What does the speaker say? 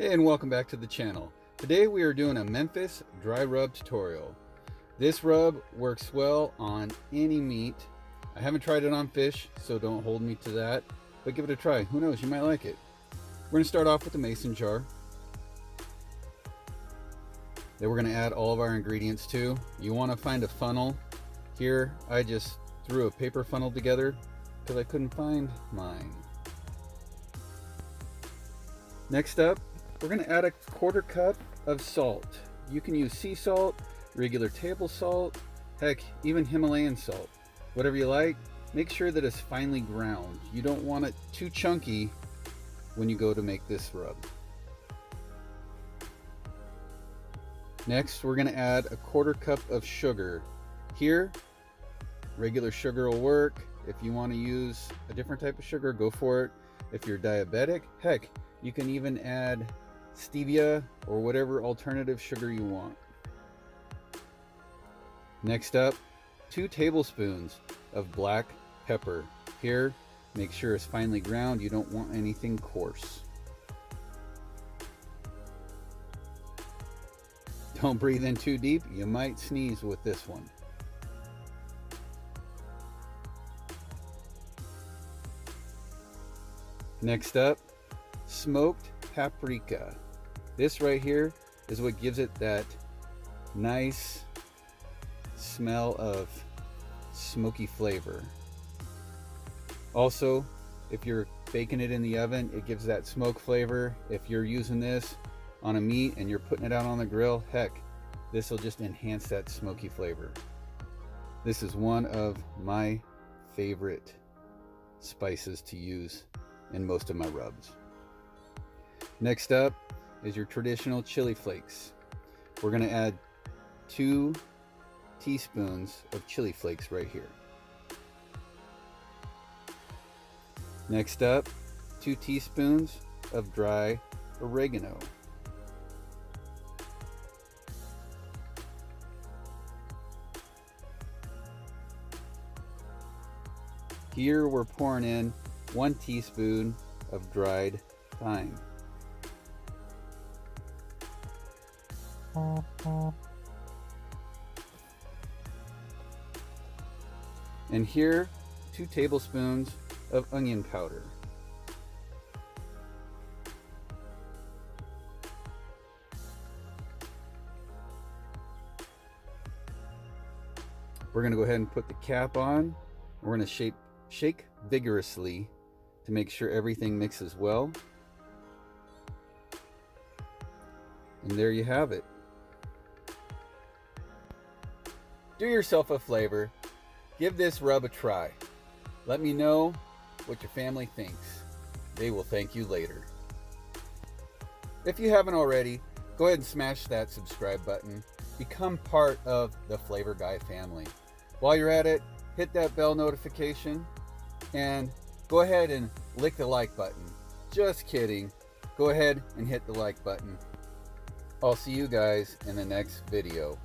Hey, and welcome back to the channel. Today we are doing a Memphis Dry Rub tutorial. This rub works well on any meat. I haven't tried it on fish, so don't hold me to that, but give it a try. Who knows, you might like it. We're going to start off with the mason jar. Then we're going to add all of our ingredients too. You want to find a funnel. Here I just threw a paper funnel together because I couldn't find mine. Next up, we're going to add a 1/4 cup of salt. You can use sea salt, regular table salt, heck, even Himalayan salt. Whatever you like. Make sure that it's finely ground. You don't want it too chunky when you go to make this rub. Next, we're going to add a 1/4 cup of sugar. Here, regular sugar will work. If you want to use a different type of sugar, go for it. If you're diabetic, heck, you can even add stevia or whatever alternative sugar you want. Next up, 2 tablespoons of black pepper. Here, make sure it's finely ground. You don't want anything coarse. Don't breathe in too deep. You might sneeze with this one. Next up, smoked paprika. This right here is what gives it that nice smell of smoky flavor. Also, if you're baking it in the oven, it gives that smoke flavor. If you're using this on a meat and you're putting it out on the grill, heck, this will just enhance that smoky flavor. This is one of my favorite spices to use in most of my rubs. Next up is your traditional chili flakes. We're going to add 2 teaspoons of chili flakes right here. Next up, 2 teaspoons of dry oregano. Here we're pouring in 1 teaspoon of dried thyme. And here, 2 tablespoons of onion powder. We're going to go ahead and put the cap on. We're going to shake vigorously to make sure everything mixes well. And there you have it. Do yourself a flavor. Give this rub a try. Let me know what your family thinks. They will thank you later. If you haven't already, go ahead and smash that subscribe button. Become part of the Flavor Guy family. While you're at it, hit that bell notification and go ahead and lick the like button. Just kidding. Go ahead and hit the like button. I'll see you guys in the next video.